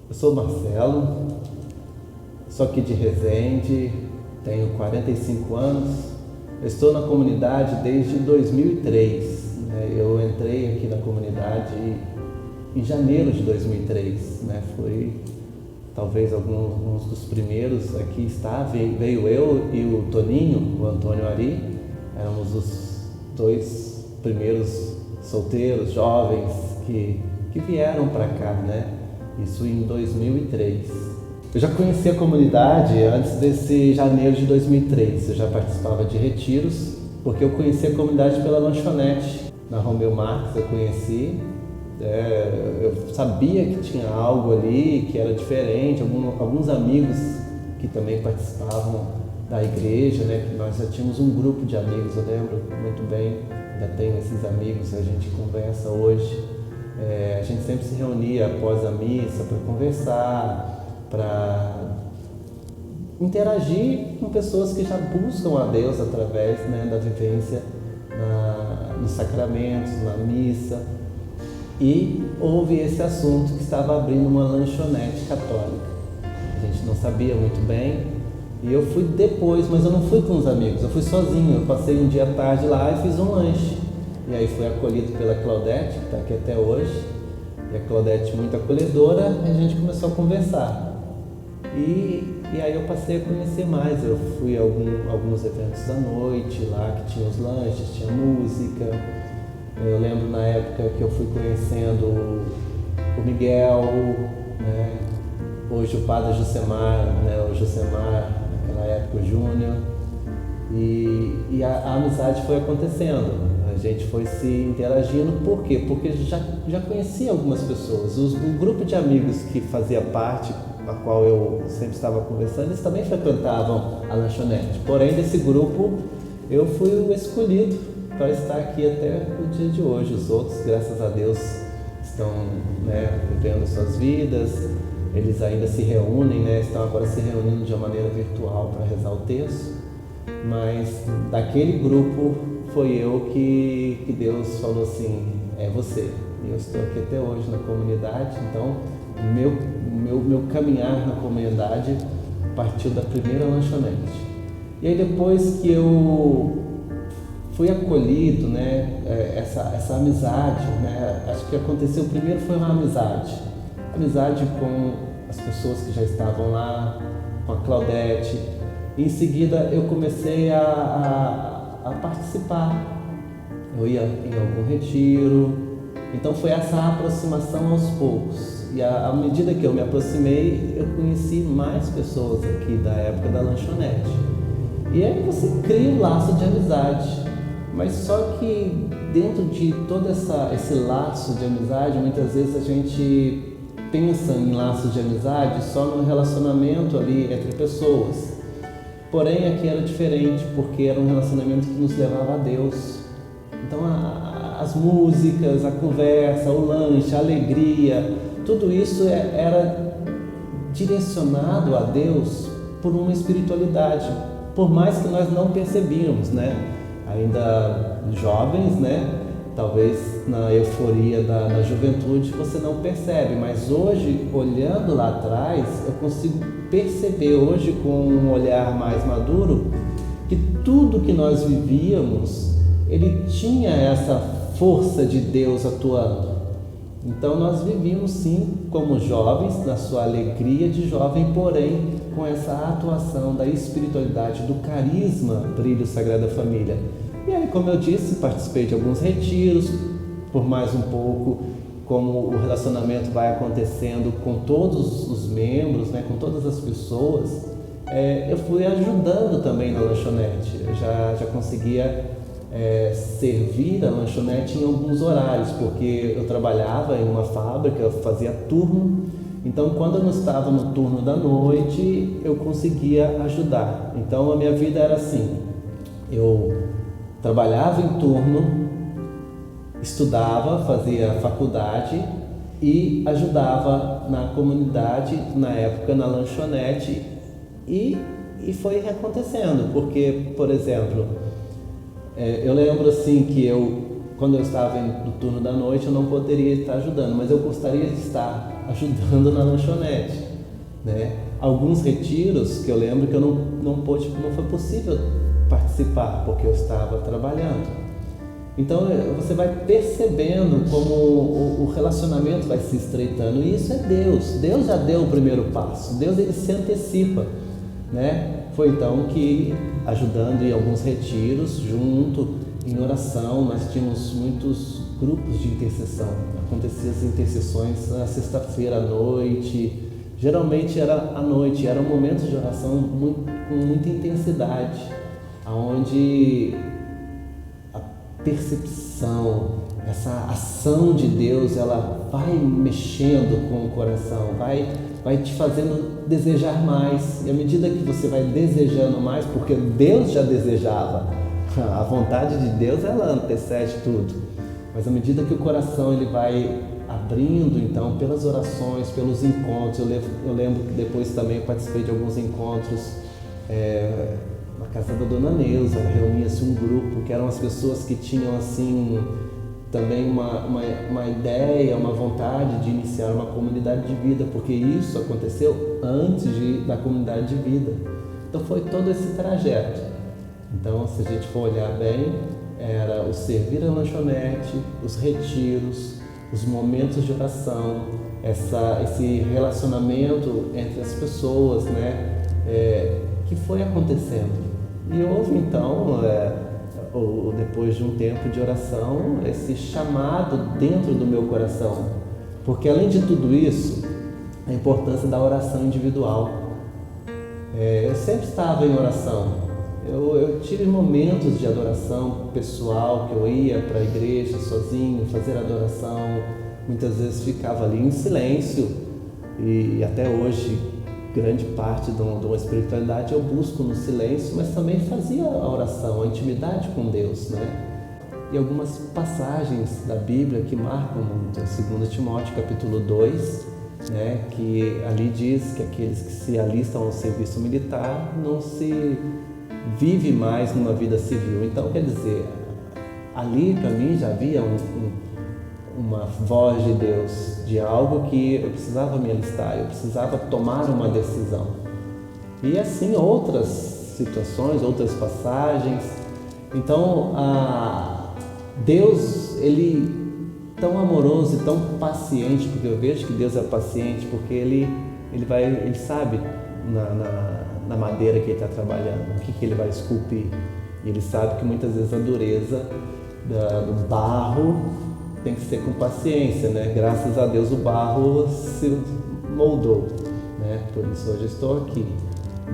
Eu sou Marcelo, sou aqui de Resende, tenho 45 anos, eu estou na comunidade desde 2003. Eu entrei aqui na comunidade em janeiro de 2003, foi talvez alguns dos primeiros aqui está. Veio eu e o Toninho, o Antônio Ari, éramos os dois primeiros solteiros, jovens que vieram para cá, Isso em 2003. Eu já conhecia a comunidade antes desse janeiro de 2003. Eu já participava de retiros, porque eu conheci a comunidade pela lanchonete. Na Romeu Marques eu conheci. Eu sabia que tinha algo ali que era diferente. Alguns amigos que também participavam da igreja, que nós já tínhamos um grupo de amigos, eu lembro muito bem. Ainda tenho esses amigos, a gente conversa hoje. A gente sempre se reunia após a missa para conversar, para interagir com pessoas que já buscam a Deus através da vivência nos sacramentos, na missa. E houve esse assunto que estava abrindo uma lanchonete católica. A gente não sabia muito bem e eu fui depois, mas eu não fui com os amigos, eu fui sozinho. Eu passei um dia à tarde lá e fiz um lanche. E aí fui acolhido pela Claudete, que está aqui até hoje. E a Claudete, muito acolhedora, e a gente começou a conversar. E aí eu passei a conhecer mais. Eu fui a alguns eventos à noite lá, que tinha os lanches, tinha música. Eu lembro na época que eu fui conhecendo o Miguel, hoje o Padre Josemar, o Josemar, naquela época o Júnior. E a amizade foi acontecendo. A gente foi se interagindo. Por quê? Porque já conhecia algumas pessoas. O grupo de amigos que fazia parte, a qual eu sempre estava conversando, eles também frequentavam a lanchonete. Porém, desse grupo, eu fui o escolhido para estar aqui até o dia de hoje. Os outros, graças a Deus, estão vivendo suas vidas. Eles ainda se reúnem, estão agora se reunindo de uma maneira virtual para rezar o terço. Mas daquele grupo foi eu que Deus falou assim, é você. E eu estou aqui até hoje na comunidade. Então meu caminhar na comunidade partiu da primeira lanchonete. E aí depois que eu fui acolhido, essa amizade, acho que aconteceu primeiro foi uma amizade com as pessoas que já estavam lá, com a Claudete. Em seguida eu comecei a participar, eu ia em algum retiro, então foi essa aproximação aos poucos. E à medida que eu me aproximei, eu conheci mais pessoas aqui da época da lanchonete. E aí você cria um laço de amizade, mas só que dentro de todo esse laço de amizade, muitas vezes a gente pensa em laços de amizade só no relacionamento ali entre pessoas. Porém, aqui era diferente, porque era um relacionamento que nos levava a Deus. Então, as músicas, a conversa, o lanche, a alegria, tudo isso era direcionado a Deus por uma espiritualidade, por mais que nós não percebíamos, Ainda jovens, talvez na euforia da juventude você não percebe, mas hoje, olhando lá atrás, eu consigo perceber hoje com um olhar mais maduro que tudo que nós vivíamos, ele tinha essa força de Deus atuando. Então nós vivíamos sim como jovens, na sua alegria de jovem, porém com essa atuação da espiritualidade, do carisma Brilho Sagrada Família. E aí, como eu disse, participei de alguns retiros, por mais um pouco, como o relacionamento vai acontecendo com todos os membros, com todas as pessoas, eu fui ajudando também na lanchonete. Eu já conseguia servir a lanchonete em alguns horários, porque eu trabalhava em uma fábrica, eu fazia turno. Então, quando eu não estava no turno da noite, eu conseguia ajudar. Então, a minha vida era assim, eu trabalhava em turno, estudava, fazia faculdade e ajudava na comunidade, na época na lanchonete, e foi acontecendo, porque, por exemplo, eu lembro assim que eu quando eu estava no turno da noite, eu não poderia estar ajudando, mas eu gostaria de estar ajudando na lanchonete, né? Alguns retiros que eu lembro que eu não foi possível participar porque eu estava trabalhando. Então você vai percebendo como o relacionamento vai se estreitando, e isso é Deus. Deus já deu o primeiro passo, Deus ele se antecipa, né? Foi então que, ajudando em alguns retiros, junto, em oração, nós tínhamos muitos grupos de intercessão. Aconteciam as intercessões na sexta-feira à noite, geralmente era à noite, eram momentos de oração com muita intensidade, onde a percepção, essa ação de Deus, ela vai mexendo com o coração, vai te fazendo desejar mais, e à medida que você vai desejando mais, porque Deus já desejava, a vontade de Deus ela antecede tudo, mas à medida que o coração ele vai abrindo, então, pelas orações, pelos encontros, eu lembro que depois também eu participei de alguns encontros na casa da Dona Neuza, reunia-se um grupo que eram as pessoas que tinham assim também uma ideia, uma vontade de iniciar uma comunidade de vida, porque isso aconteceu antes da comunidade de vida. Então foi todo esse trajeto. Então, se a gente for olhar bem, era o servir a lanchonete, os retiros, os momentos de oração, esse relacionamento entre as pessoas, né, que foi acontecendo. E houve então, depois de um tempo de oração, esse chamado dentro do meu coração, porque além de tudo isso, a importância da oração individual. Eu sempre estava em oração. Eu tive momentos de adoração pessoal, que eu ia para a igreja sozinho, fazer adoração, muitas vezes ficava ali em silêncio, e até hoje, grande parte de uma espiritualidade eu busco no silêncio, mas também fazia a oração, a intimidade com Deus, né? E algumas passagens da Bíblia que marcam muito, 2 Timóteo capítulo 2, né, que ali diz que aqueles que se alistam ao serviço militar não se vive mais numa vida civil. Então, quer dizer, ali para mim já havia uma voz de Deus, de algo que eu precisava me alistar, eu precisava tomar uma decisão. E assim outras situações, outras passagens. Então, Deus, ele tão amoroso e tão paciente, porque eu vejo que Deus é paciente, porque ele sabe na madeira que ele está trabalhando, o que ele vai esculpir. E ele sabe que muitas vezes a dureza do barro tem que ser com paciência, né? Graças a Deus o barro se moldou, né? Por isso hoje eu estou aqui.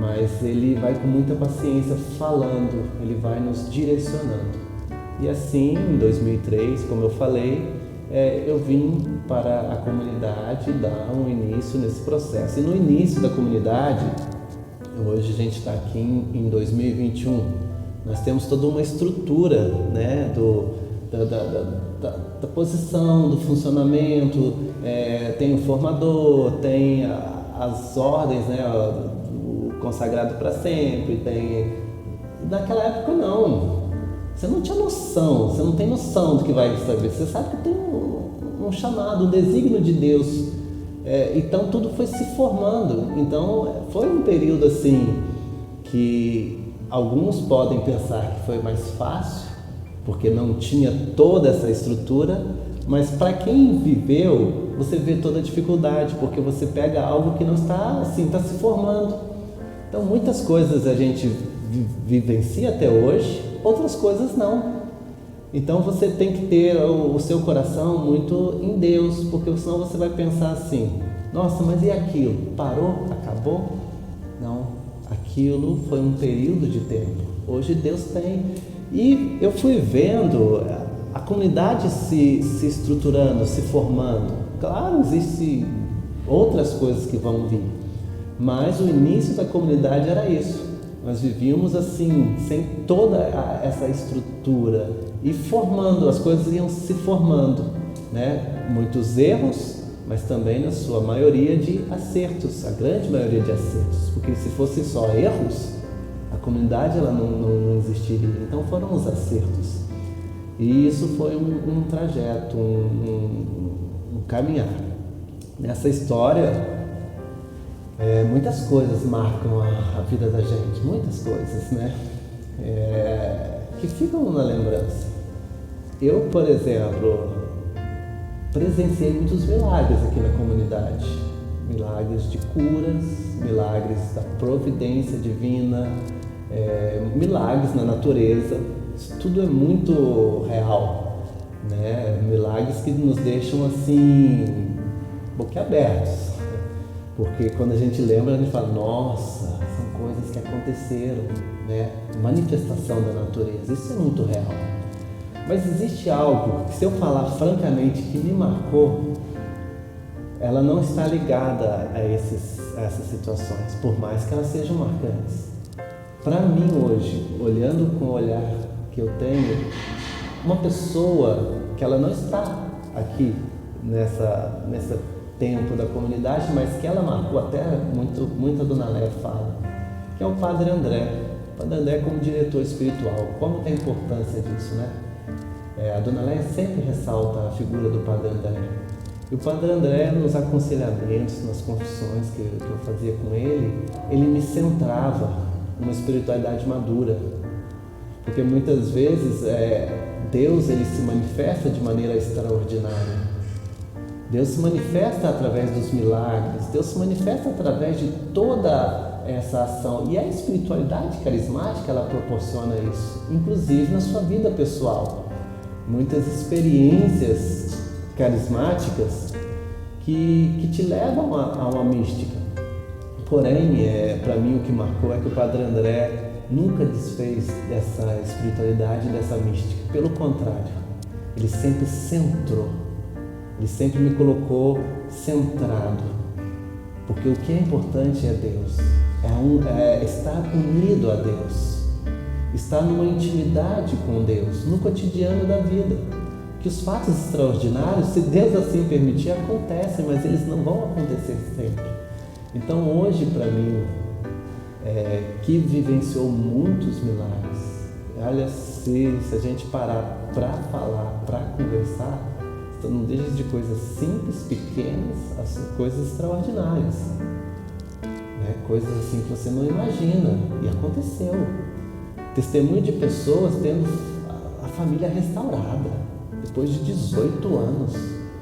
Mas ele vai com muita paciência falando, ele vai nos direcionando. E assim, em 2003, como eu falei, eu vim para a comunidade dar um início nesse processo. E no início da comunidade, hoje a gente está aqui em 2021, nós temos toda uma estrutura, né, da posição, do funcionamento, tem o formador, tem as ordens, né, o consagrado para sempre, tem... Naquela época não, você não tinha noção, você não tem noção do que vai saber, você sabe que tem um chamado, um desígnio de Deus, então tudo foi se formando. Então foi um período assim que alguns podem pensar que foi mais fácil, porque não tinha toda essa estrutura, mas para quem viveu, você vê toda a dificuldade, porque você pega algo que não está assim, está se formando. Então muitas coisas a gente vivencia até hoje, outras coisas não. Então você tem que ter o seu coração muito em Deus, porque senão você vai pensar assim, nossa, mas e aquilo? Parou? Acabou? Não, aquilo foi um período de tempo. Hoje Deus tem. E eu fui vendo a comunidade se estruturando, se formando. Claro, existem outras coisas que vão vir, mas o início da comunidade era isso. Nós vivíamos assim, sem toda essa estrutura, e formando, as coisas iam se formando, né? Muitos erros, mas também na sua maioria de acertos, a grande maioria de acertos, porque se fosse só erros, a comunidade ela não existiria. Então foram os acertos. E isso foi um trajeto, um caminhar. Nessa história, muitas coisas marcam a vida da gente, muitas coisas, né? Que ficam na lembrança. Eu, por exemplo, presenciei muitos milagres aqui na comunidade. Milagres de curas, milagres da providência divina, milagres na natureza. Isso tudo é muito real, né? Milagres que nos deixam assim, boquiabertos. Porque quando a gente lembra, a gente fala, nossa, são coisas que aconteceram, né? Manifestação da natureza, isso é muito real. Mas existe algo que, se eu falar francamente, que me marcou, ela não está ligada a essas situações, por mais que elas sejam marcantes. Para mim hoje, olhando com o olhar que eu tenho, uma pessoa que ela não está aqui nessa tempo da comunidade, mas que ela marcou até muito a Dona Léa fala, que é o Padre André. O Padre André como diretor espiritual, como tem a importância disso, né? A Dona Léa sempre ressalta a figura do Padre André. E o Padre André, nos aconselhamentos, nas confissões que eu fazia com ele me centrava numa espiritualidade madura. Porque muitas vezes Deus ele se manifesta de maneira extraordinária. Deus se manifesta através dos milagres, Deus se manifesta através de toda essa ação. E a espiritualidade carismática, ela proporciona isso, inclusive na sua vida pessoal. Muitas experiências carismáticas que te levam a uma mística. Porém, para mim o que marcou é que o Padre André nunca desfez dessa espiritualidade, dessa mística. Pelo contrário, ele sempre centrou, ele sempre me colocou centrado. Porque o que é importante é Deus, estar unido a Deus, estar numa intimidade com Deus, no cotidiano da vida. Que os fatos extraordinários, se Deus assim permitir, acontecem, mas eles não vão acontecer sempre. Então hoje, para mim, que vivenciou muitos milagres, olha, se a gente parar para falar, para conversar, então não deixa de coisas simples, pequenas, as coisas extraordinárias, né? Coisas assim que você não imagina, e aconteceu. Testemunho de pessoas tendo a família restaurada, depois de 18 anos,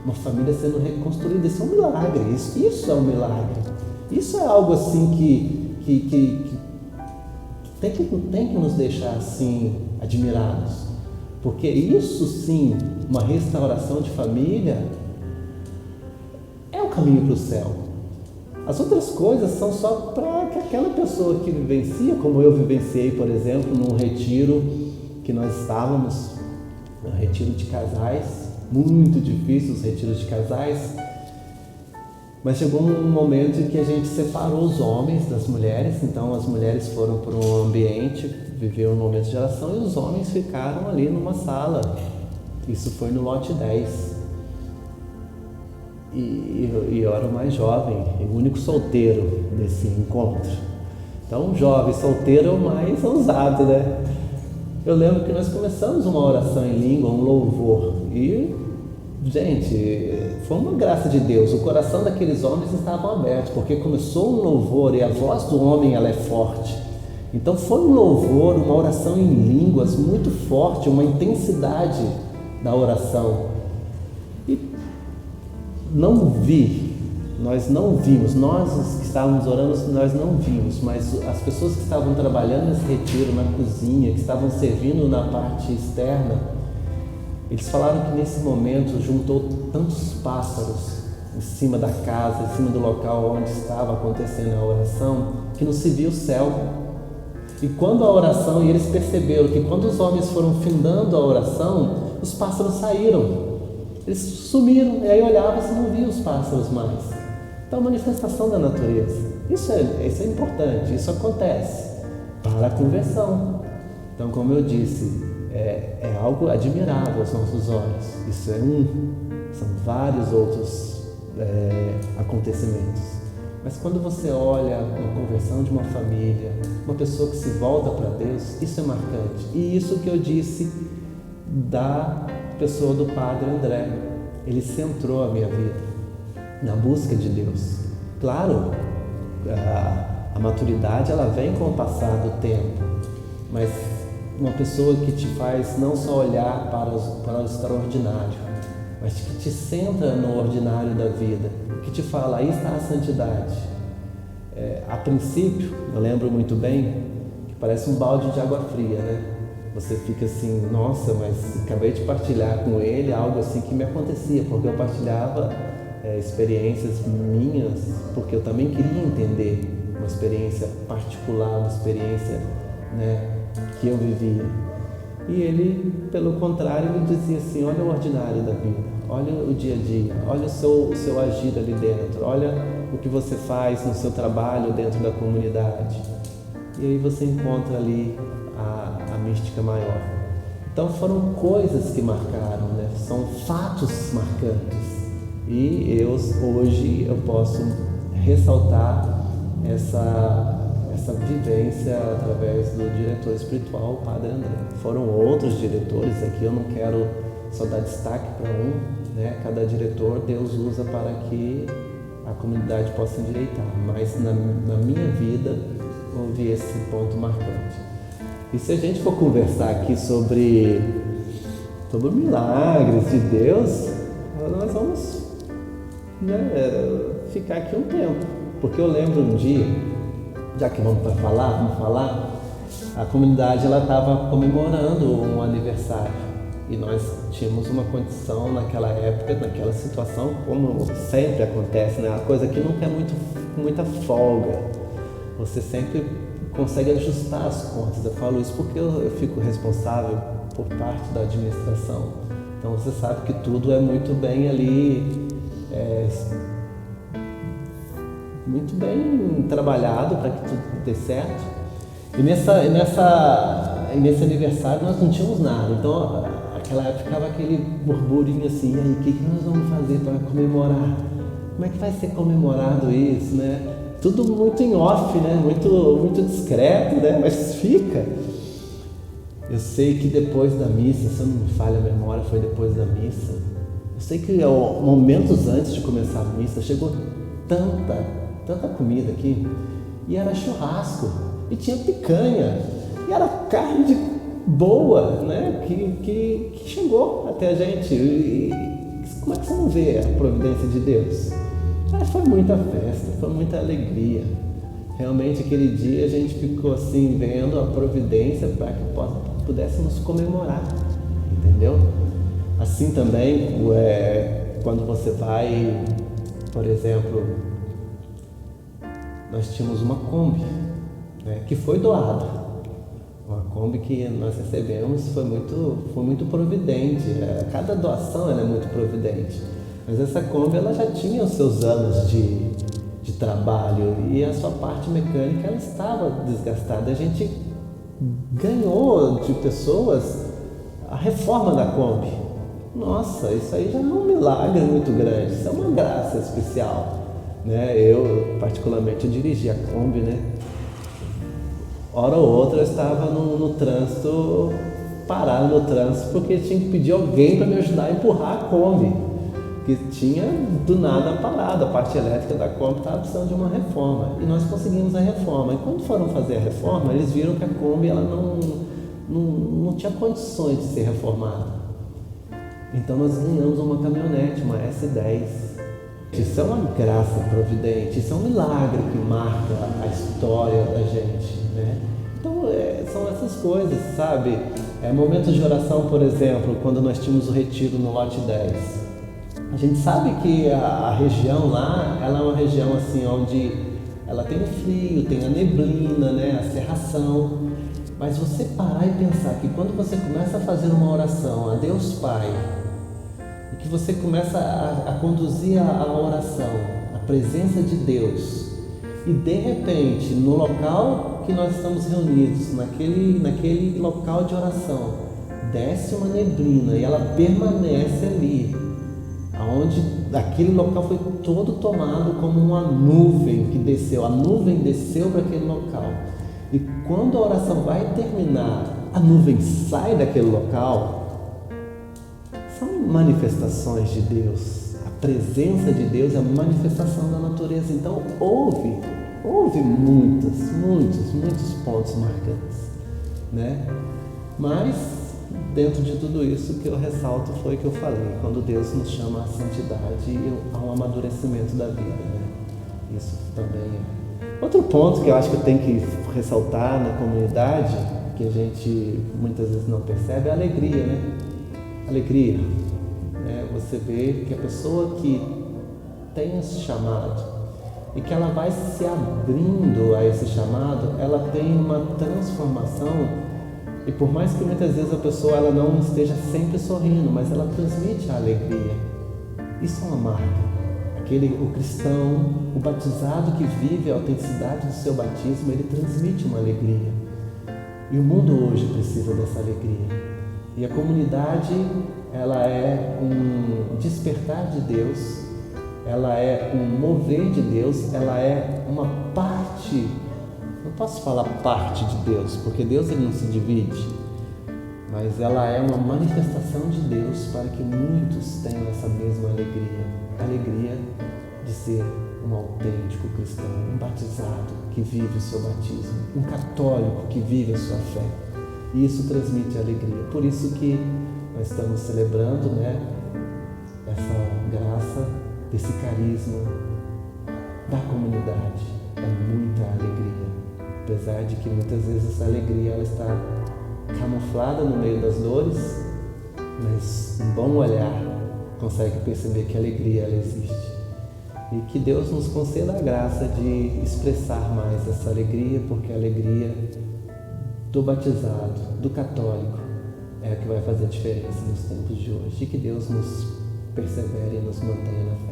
uma família sendo reconstruída. Isso é um milagre, isso é um milagre. Isso é algo assim que tem que nos deixar assim admirados, porque isso sim, uma restauração de família, é o caminho para o céu. As outras coisas são só para que aquela pessoa que vivencia, como eu vivenciei, por exemplo, num retiro que nós estávamos, um retiro de casais, muito difícil os retiros de casais, mas chegou um momento em que a gente separou os homens das mulheres. Então as mulheres foram para um ambiente, viveram um momento de oração, e os homens ficaram ali numa sala. Isso foi no lote 10. E eu era o mais jovem, o único solteiro nesse encontro. Então, jovem, solteiro é o mais ousado, né? Eu lembro que nós começamos uma oração em língua, um louvor, e, gente, foi uma graça de Deus. O coração daqueles homens estava aberto, porque começou um louvor e a voz do homem ela é forte. Então foi um louvor, uma oração em línguas muito forte, uma intensidade da oração. E nós não vimos, nós que estávamos orando, nós não vimos, mas as pessoas que estavam trabalhando nesse retiro, na cozinha, que estavam servindo na parte externa, eles falaram que nesse momento juntou tantos pássaros em cima da casa, em cima do local onde estava acontecendo a oração, que não se via o céu. E quando a oração, e eles perceberam que quando os homens foram findando a oração, os pássaros saíram. Eles sumiram, e aí olhava e não via os pássaros mais. Então, manifestação da natureza. Isso é importante, isso acontece para a conversão. Então, como eu disse, é algo admirável aos nossos olhos. Isso são vários outros acontecimentos. Mas quando você olha uma conversão de uma família, uma pessoa que se volta para Deus, isso é marcante. E isso que eu disse da pessoa do Padre André. Ele centrou a minha vida na busca de Deus. Claro, a maturidade ela vem com o passar do tempo, mas uma pessoa que te faz não só olhar para o extraordinário, mas que te centra no ordinário da vida, que te fala, aí está a santidade. A princípio, eu lembro muito bem, que parece um balde de água fria, né? Você fica assim, nossa, mas acabei de partilhar com ele algo assim que me acontecia, porque eu partilhava experiências minhas, porque eu também queria entender uma experiência particular, uma experiência, né, que eu vivia. E ele, pelo contrário, me dizia assim, olha o ordinário da vida, olha o dia a dia, olha o seu agir ali dentro, olha o que você faz no seu trabalho dentro da comunidade. E aí você encontra ali a mística maior. Então foram coisas que marcaram, né? São fatos marcantes. E hoje eu posso ressaltar essa vivência através do diretor espiritual, o Padre André. Foram outros diretores aqui, eu não quero só dar destaque para um, né? Cada diretor Deus usa para que a comunidade possa endireitar, mas na minha vida houve esse ponto marcante. E se a gente for conversar aqui sobre milagres de Deus, nós vamos, né, ficar aqui um tempo, porque eu lembro um dia, já que vamos falar, a comunidade ela estava comemorando um aniversário e nós tínhamos uma condição naquela época, naquela situação, como sempre acontece, né? Uma coisa que nunca é muita folga, você sempre consegue ajustar as contas. Eu falo isso porque eu fico responsável por parte da administração, então você sabe que tudo é muito bem ali, muito bem trabalhado para que tudo dê certo. E nesse aniversário nós não tínhamos nada, então naquela época ficava aquele burburinho assim, e aí, o que nós vamos fazer para comemorar? Como é que vai ser comemorado isso, né? Tudo muito em off, né? Muito discreto, né? Mas fica. Eu sei que depois da missa, se eu não me falha a memória, foi depois da missa. Eu sei que momentos antes de começar a missa, chegou tanta comida aqui, e era churrasco, e tinha picanha, e era carne boa, né? Que chegou até a gente. E como é que você não vê a providência de Deus? Foi muita festa, foi muita alegria. Realmente aquele dia a gente ficou assim vendo a providência para que pudéssemos comemorar, entendeu? Assim também, quando você vai, por exemplo, nós tínhamos uma Kombi, né, que foi doada. Uma Kombi que nós recebemos foi muito providente. Cada doação ela é muito providente. Mas essa Kombi ela já tinha os seus anos de trabalho e a sua parte mecânica ela estava desgastada. A gente ganhou de pessoas a reforma da Kombi. Nossa, isso aí já é um milagre muito grande, isso é uma graça especial, né? Eu particularmente dirigi a Kombi, né? Hora ou outra eu estava no trânsito, parado no trânsito, porque tinha que pedir alguém para me ajudar a empurrar a Kombi, que tinha do nada parado, a parte elétrica da Kombi estava precisando de uma reforma, e nós conseguimos a reforma. E quando foram fazer a reforma, eles viram que a Kombi ela não tinha condições de ser reformada. Então nós ganhamos uma caminhonete, uma S10. Isso é uma graça providente, isso é um milagre que marca a história da gente, né? Então são essas coisas, sabe? Momentos de oração, por exemplo, quando nós tínhamos o retiro no lote 10. A gente sabe que a região lá, ela é uma região assim, onde ela tem o frio, tem a neblina, né? A cerração. Mas você parar e pensar que quando você começa a fazer uma oração a Deus Pai, e que você começa a conduzir a oração, a presença de Deus, e de repente, no local que nós estamos reunidos, naquele local de oração, desce uma neblina e ela permanece ali, aonde aquele local foi todo tomado como uma nuvem que desceu, a nuvem desceu para aquele local. E quando a oração vai terminar, a nuvem sai daquele local, são manifestações de Deus. A presença de Deus é a manifestação da natureza. Então houve muitos pontos marcantes, né? Mas dentro de tudo isso, o que eu ressalto foi o que eu falei: quando Deus nos chama à santidade e ao amadurecimento da vida, né? Isso também é outro ponto que eu acho que eu tenho que ressaltar na comunidade, que a gente muitas vezes não percebe, é a alegria, né? Alegria, né? Você vê que a pessoa que tem esse chamado e que ela vai se abrindo a esse chamado, ela tem uma transformação. E por mais que muitas vezes a pessoa ela não esteja sempre sorrindo, mas ela transmite a alegria. Isso é uma marca. O cristão, o batizado que vive a autenticidade do seu batismo, ele transmite uma alegria. E o mundo hoje precisa dessa alegria. E a comunidade, ela é um despertar de Deus, ela é um mover de Deus, ela é uma parte. Não posso falar parte de Deus, porque Deus ele não se divide, mas ela é uma manifestação de Deus para que muitos tenham essa mesma alegria, a alegria de ser um autêntico cristão, um batizado que vive o seu batismo, um católico que vive a sua fé. E isso transmite alegria. Por isso que nós estamos celebrando, né, essa graça, desse carisma da comunidade. É muita alegria. Apesar de que muitas vezes essa alegria ela está camuflada no meio das dores, mas um bom olhar consegue perceber que a alegria ela existe. E que Deus nos conceda a graça de expressar mais essa alegria, porque a alegria do batizado, do católico, é a que vai fazer a diferença nos tempos de hoje. E que Deus nos persevere e nos mantenha na fé.